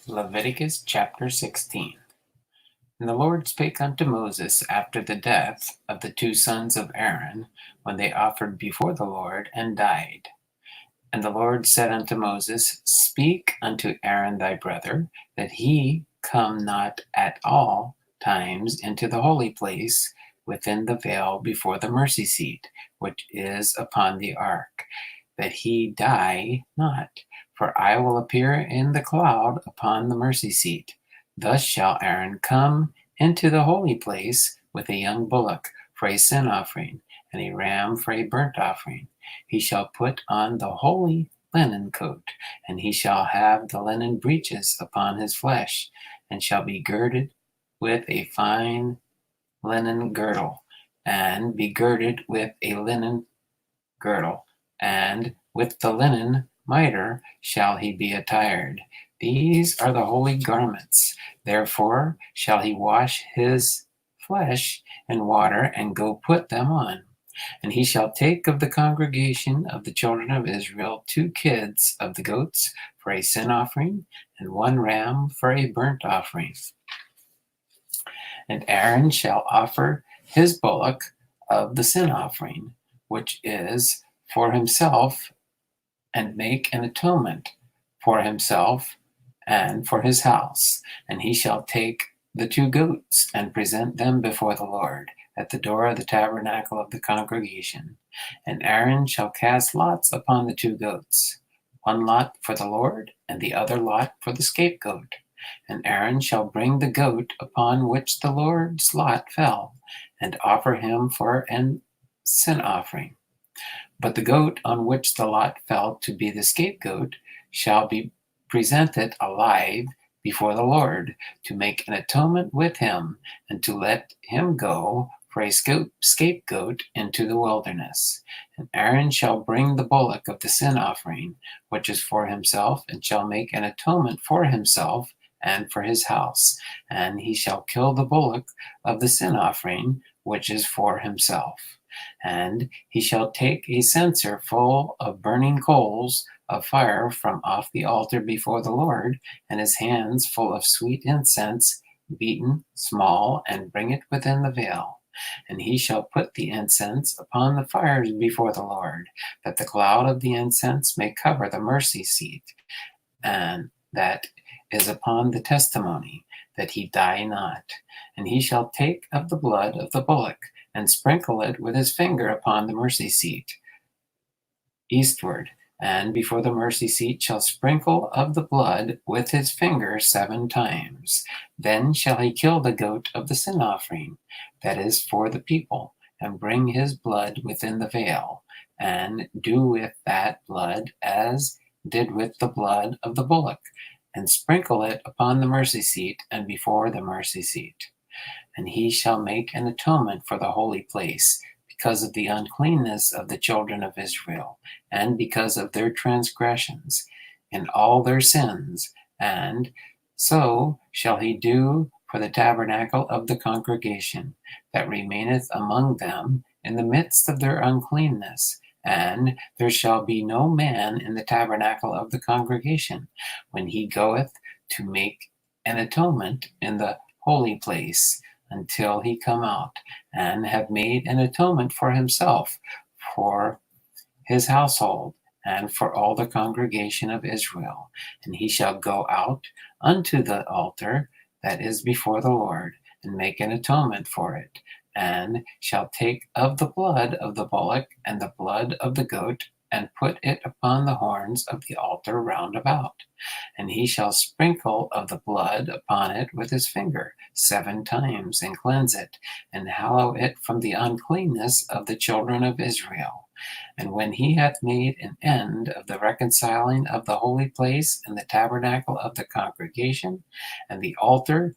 Leviticus chapter 16. And the Lord spake unto Moses after the death of the two sons of Aaron, when they offered before the Lord, and died. And the Lord said unto Moses, Speak unto Aaron thy brother, that he come not at all times into the holy place within the veil before the mercy seat, which is upon the ark, that he die not. For I will appear in the cloud upon the mercy seat. Thus shall Aaron come into the holy place with a young bullock for a sin offering, and a ram for a burnt offering. He shall put on the holy linen coat, and he shall have the linen breeches upon his flesh, and shall be girded with a fine linen girdle, and be girded with a linen girdle, and with the linen mitre shall he be attired. These are the holy garments. Therefore shall he wash his flesh in water, and go put them on. And he shall take of the congregation of the children of Israel 2 kids of the goats for a sin offering, and 1 ram for a burnt offering. And Aaron shall offer his bullock of the sin offering, which is for himself, and make an atonement for himself and for his house. And he shall take the 2 goats, and present them before the Lord at the door of the tabernacle of the congregation. And Aaron shall cast lots upon the 2 goats, 1 lot for the Lord, and the other lot for the scapegoat. And Aaron shall bring the goat upon which the Lord's lot fell, and offer him for an sin offering. But the goat on which the lot fell to be the scapegoat shall be presented alive before the Lord, to make an atonement with him, and to let him go for a scapegoat into the wilderness. And Aaron shall bring the bullock of the sin offering, which is for himself, and shall make an atonement for himself and for his house. And he shall kill the bullock of the sin offering, which is for himself. And he shall take a censer full of burning coals of fire from off the altar before the Lord, and his hands full of sweet incense, beaten small, and bring it within the veil. And he shall put the incense upon the fires before the Lord, that the cloud of the incense may cover the mercy seat, and that is upon the testimony, that he die not. And he shall take of the blood of the bullock, and sprinkle it with his finger upon the mercy seat eastward, and before the mercy seat shall sprinkle of the blood with his finger 7 times. Then shall he kill the goat of the sin offering, that is for the people, and bring his blood within the veil, and do with that blood as did with the blood of the bullock, and sprinkle it upon the mercy seat and before the mercy seat. And he shall make an atonement for the holy place, because of the uncleanness of the children of Israel, and because of their transgressions, in all their sins. And so shall he do for the tabernacle of the congregation, that remaineth among them in the midst of their uncleanness. And there shall be no man in the tabernacle of the congregation, when he goeth to make an atonement in the holy place, until he come out, and have made an atonement for himself, for his household, and for all the congregation of Israel. And he shall go out unto the altar that is before the Lord, and make an atonement for it, and shall take of the blood of the bullock and the blood of the goat, and put it upon the horns of the altar round about. And he shall sprinkle of the blood upon it with his finger 7 times, and cleanse it, and hallow it from the uncleanness of the children of Israel. And when he hath made an end of the reconciling of the holy place, and the tabernacle of the congregation, and the altar,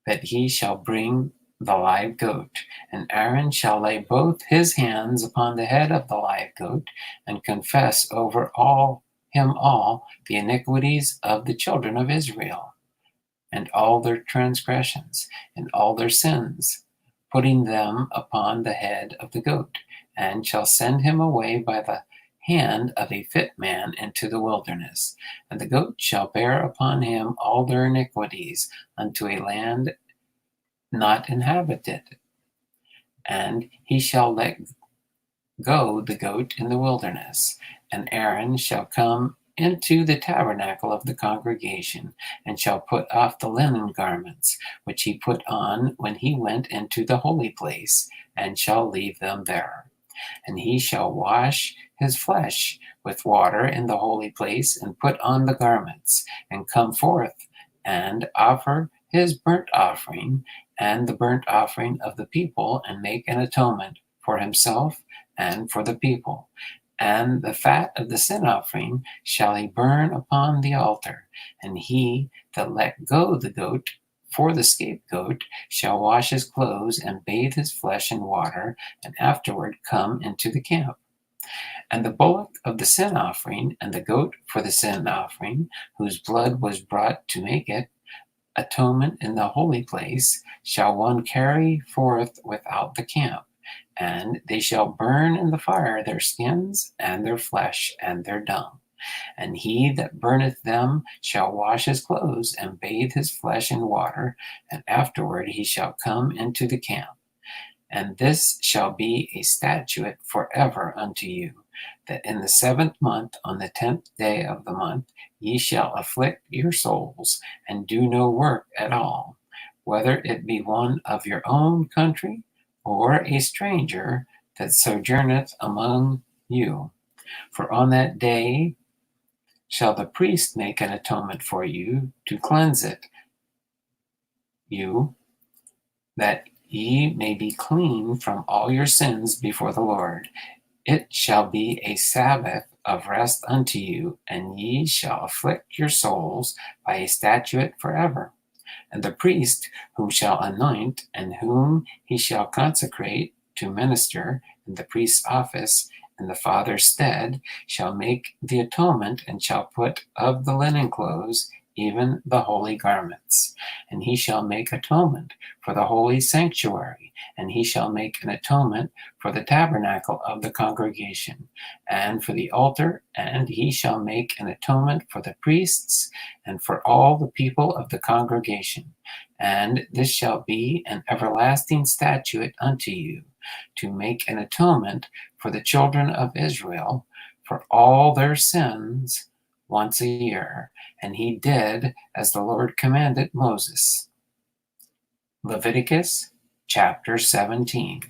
that he shall bring the live goat, and Aaron shall lay both his hands upon the head of the live goat, and confess over all the iniquities of the children of Israel, and all their transgressions, and all their sins, putting them upon the head of the goat, and shall send him away by the hand of a fit man into the wilderness. And the goat shall bear upon him all their iniquities unto a land not inhabited. And he shall let go the goat in the wilderness. And Aaron shall come into the tabernacle of the congregation, and shall put off the linen garments which he put on when he went into the holy place, and shall leave them there. And he shall wash his flesh with water in the holy place, and put on the garments, and come forth, and offer his burnt offering, and the burnt offering of the people, and make an atonement for himself and for the people. And the fat of the sin offering shall he burn upon the altar. And he that let go the goat for the scapegoat shall wash his clothes, and bathe his flesh in water, and afterward come into the camp. And the bullock of the sin offering, and the goat for the sin offering, whose blood was brought to make it atonement in the holy place, shall one carry forth without the camp. And they shall burn in the fire their skins, and their flesh, and their dung. And he that burneth them shall wash his clothes, and bathe his flesh in water, and afterward he shall come into the camp. And this shall be a statute forever unto you, that in the 7th month, on the 10th day of the month, ye shall afflict your souls, and do no work at all, whether it be one of your own country, or a stranger that sojourneth among you. For on that day shall the priest make an atonement for you, to cleanse you, that ye may be clean from all your sins before the Lord. It shall be a Sabbath of rest unto you, and ye shall afflict your souls by a statute forever. And the priest whom shall anoint, and whom he shall consecrate to minister in the priest's office in the Father's stead, shall make the atonement, and shall put of the linen clothes even the holy garments. And he shall make atonement for the holy sanctuary, and he shall make an atonement for the tabernacle of the congregation, and for the altar, and he shall make an atonement for the priests, and for all the people of the congregation. And this shall be an everlasting statute unto you, to make an atonement for the children of Israel for all their sins once a year. And he did as the Lord commanded Moses. Leviticus chapter 17.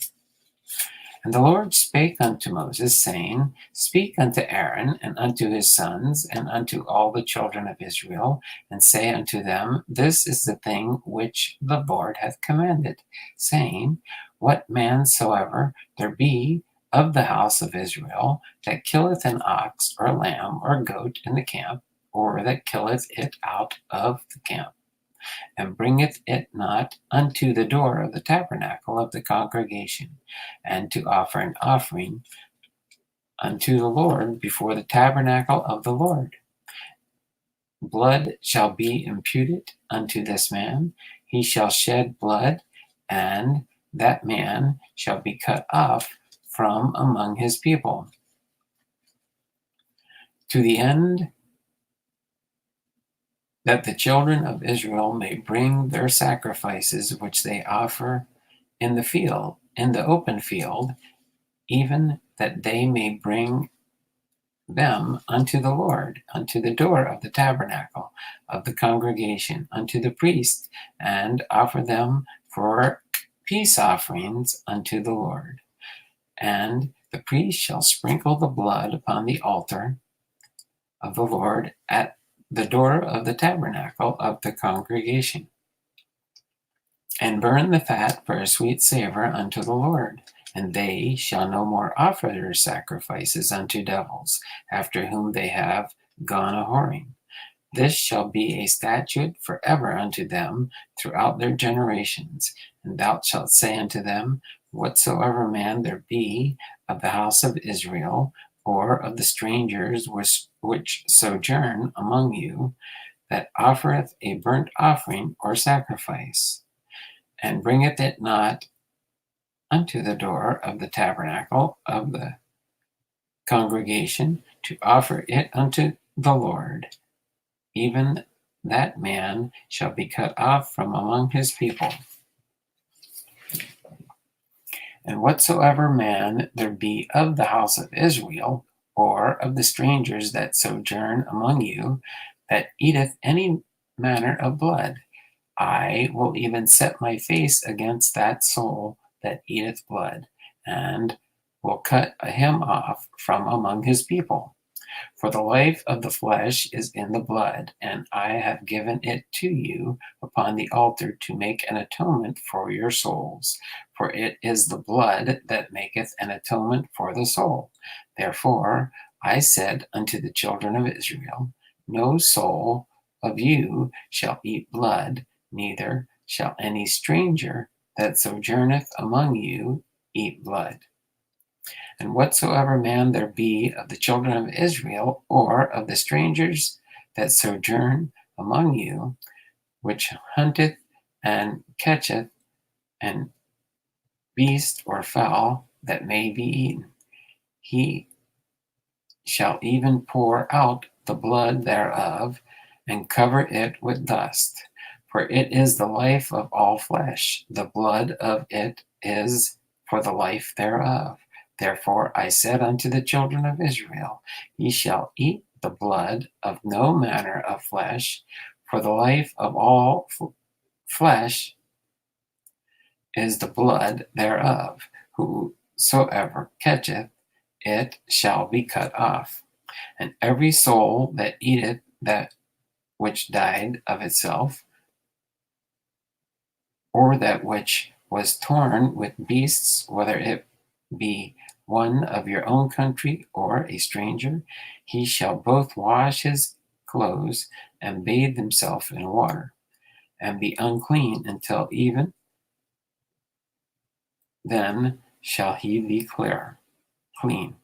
And the Lord spake unto Moses, saying, Speak unto Aaron, and unto his sons, and unto all the children of Israel, and say unto them, This is the thing which the Lord hath commanded, saying, What man soever there be of the house of Israel that killeth an ox, or lamb, or goat in the camp, or that killeth it out of the camp, and bringeth it not unto the door of the tabernacle of the congregation, and to offer an offering unto the Lord before the tabernacle of the Lord. Blood shall be imputed unto this man, he shall shed blood, and that man shall be cut off from among his people, to the end that the children of Israel may bring their sacrifices which they offer in the field, in the open field, even that they may bring them unto the Lord, unto the door of the tabernacle of the congregation, unto the priest, and offer them for peace offerings unto the Lord. And the priest shall sprinkle the blood upon the altar of the Lord at the door of the tabernacle of the congregation, and burn the fat for a sweet savor unto the Lord. And they shall no more offer their sacrifices unto devils, after whom they have gone a whoring. This shall be a statute forever unto them throughout their generations. And thou shalt say unto them, Whatsoever man there be of the house of Israel, or of the strangers which sojourn among you, that offereth a burnt offering or sacrifice, and bringeth it not unto the door of the tabernacle of the congregation to offer it unto the Lord, even that man shall be cut off from among his people. And whatsoever man there be of the house of Israel, or of the strangers that sojourn among you, that eateth any manner of blood, I will even set my face against that soul that eateth blood, and will cut him off from among his people. For the life of the flesh is in the blood, and I have given it to you upon the altar to make an atonement for your souls. For it is the blood that maketh an atonement for the soul. Therefore I said unto the children of Israel, no soul of you shall eat blood, neither shall any stranger that sojourneth among you eat blood. And whatsoever man there be of the children of Israel, or of the strangers that sojourn among you, which hunteth and catcheth and beast or fowl that may be eaten, he shall even pour out the blood thereof, and cover it with dust. For it is the life of all flesh, the blood of it is for the life thereof. Therefore I said unto the children of Israel, ye shall eat the blood of no manner of flesh, for the life of all flesh is the blood thereof. Whosoever catcheth it shall be cut off. And every soul that eateth that which died of itself, or that which was torn with beasts, whether it be one of your own country or a stranger, he shall both wash his clothes and bathe himself in water, and be unclean until even then shall he be clean.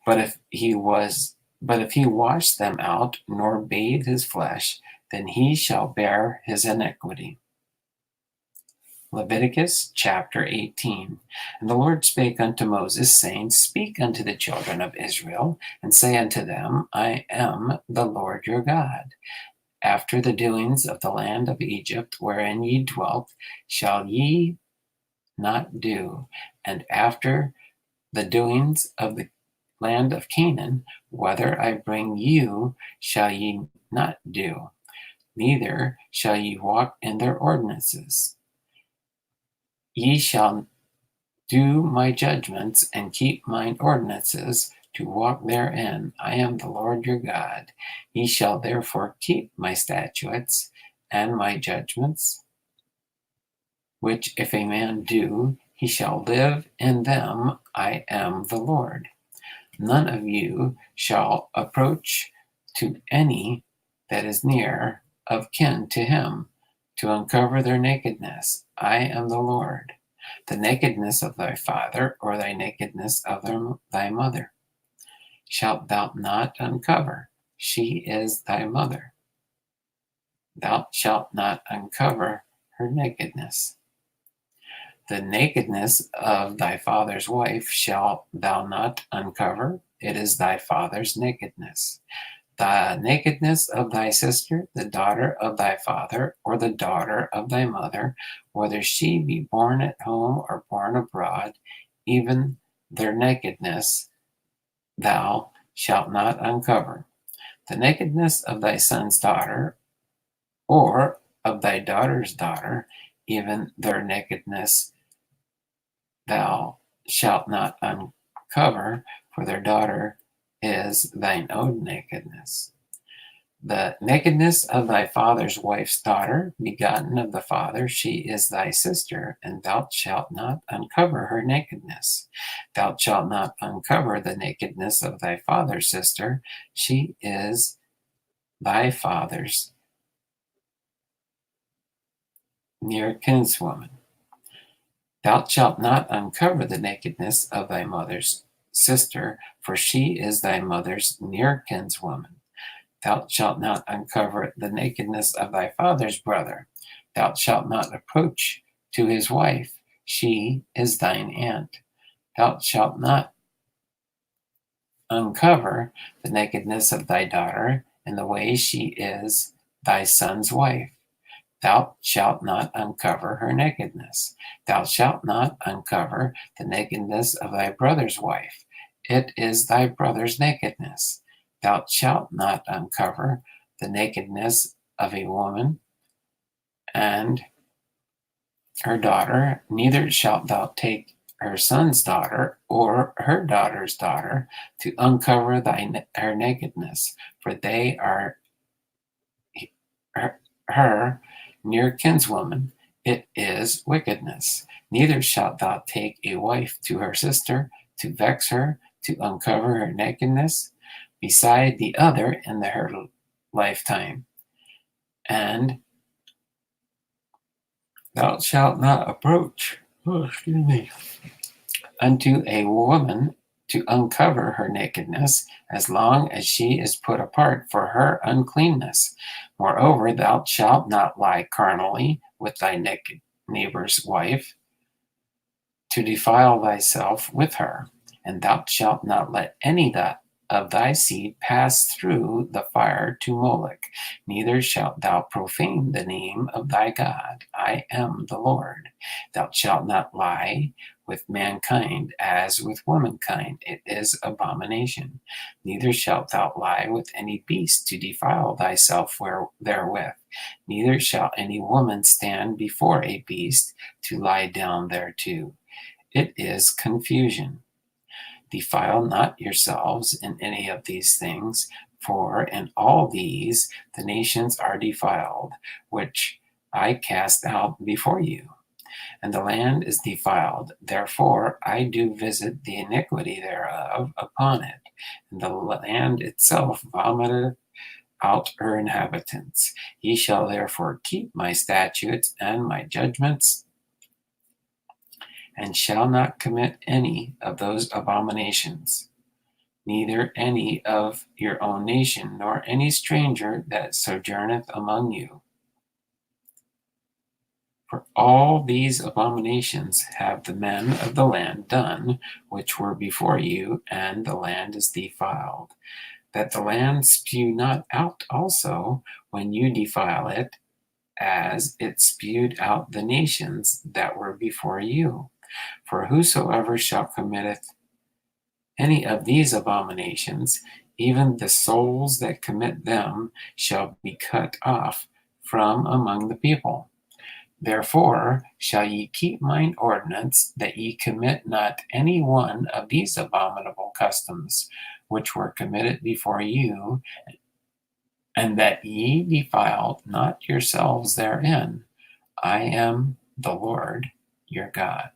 But if he wash them out, nor bathe his flesh, then he shall bear his iniquity. Leviticus chapter 18. And the Lord spake unto Moses, saying, Speak unto the children of Israel, and say unto them, I am the Lord your God. After the doings of the land of Egypt, wherein ye dwelt, shall ye not do, and after the doings of the land of Canaan, whether I bring you, shall ye not do, neither shall ye walk in their ordinances. Ye shall do my judgments and keep mine ordinances to walk therein. I am the Lord your God. Ye shall therefore keep my statutes and my judgments, which if a man do, he shall live in them. I am the Lord. None of you shall approach to any that is near of kin to him, to uncover their nakedness. I am the Lord. The nakedness of thy father, or thy nakedness of thy mother, shalt thou not uncover. She is thy mother. Thou shalt not uncover her nakedness. The nakedness of thy father's wife shalt thou not uncover. It is thy father's nakedness. The nakedness of thy sister, the daughter of thy father, or the daughter of thy mother, whether she be born at home or born abroad, even their nakedness thou shalt not uncover. The nakedness of thy son's daughter, or of thy daughter's daughter, even their nakedness thou shalt not uncover, for their daughter is thine own nakedness. The nakedness of thy father's wife's daughter, begotten of the father, she is thy sister, and thou shalt not uncover her nakedness. Thou shalt not uncover the nakedness of thy father's sister, she is thy father's near kinswoman. Thou shalt not uncover the nakedness of thy mother's sister, for she is thy mother's near kinswoman. Thou shalt not uncover the nakedness of thy father's brother. Thou shalt not approach to his wife. She is thine aunt. Thou shalt not uncover the nakedness of thy daughter in the way she is thy son's wife. Thou shalt not uncover her nakedness. Thou shalt not uncover the nakedness of thy brother's wife. It is thy brother's nakedness. Thou shalt not uncover the nakedness of a woman and her daughter, neither shalt thou take her son's daughter or her daughter's daughter to uncover her nakedness, for they are her near kinswoman. It is wickedness. Neither shalt thou take a wife to her sister to vex her, to uncover her nakedness, beside the other in her lifetime. And thou shalt not approach, unto a woman to uncover her nakedness, as long as she is put apart for her uncleanness. Moreover, thou shalt not lie carnally with thy naked neighbor's wife, to defile thyself with her. And thou shalt not let any that of thy seed pass through the fire to Moloch, neither shalt thou profane the name of thy God. I am the Lord. Thou shalt not lie with mankind as with womankind. It is abomination. Neither shalt thou lie with any beast to defile thyself therewith. Neither shall any woman stand before a beast to lie down thereto. It is confusion. Defile not yourselves in any of these things, for in all these the nations are defiled, which I cast out before you. And the land is defiled, therefore I do visit the iniquity thereof upon it, and the land itself vomiteth out her inhabitants. Ye shall therefore keep my statutes and my judgments, and shall not commit any of those abominations, neither any of your own nation, nor any stranger that sojourneth among you. For all these abominations have the men of the land done, which were before you, and the land is defiled, that the land spew not out also when you defile it, as it spewed out the nations that were before you. For whosoever shall committeth any of these abominations, even the souls that commit them shall be cut off from among the people. Therefore shall ye keep mine ordinance, that ye commit not any one of these abominable customs, which were committed before you, and that ye defile not yourselves therein. I am the Lord your God.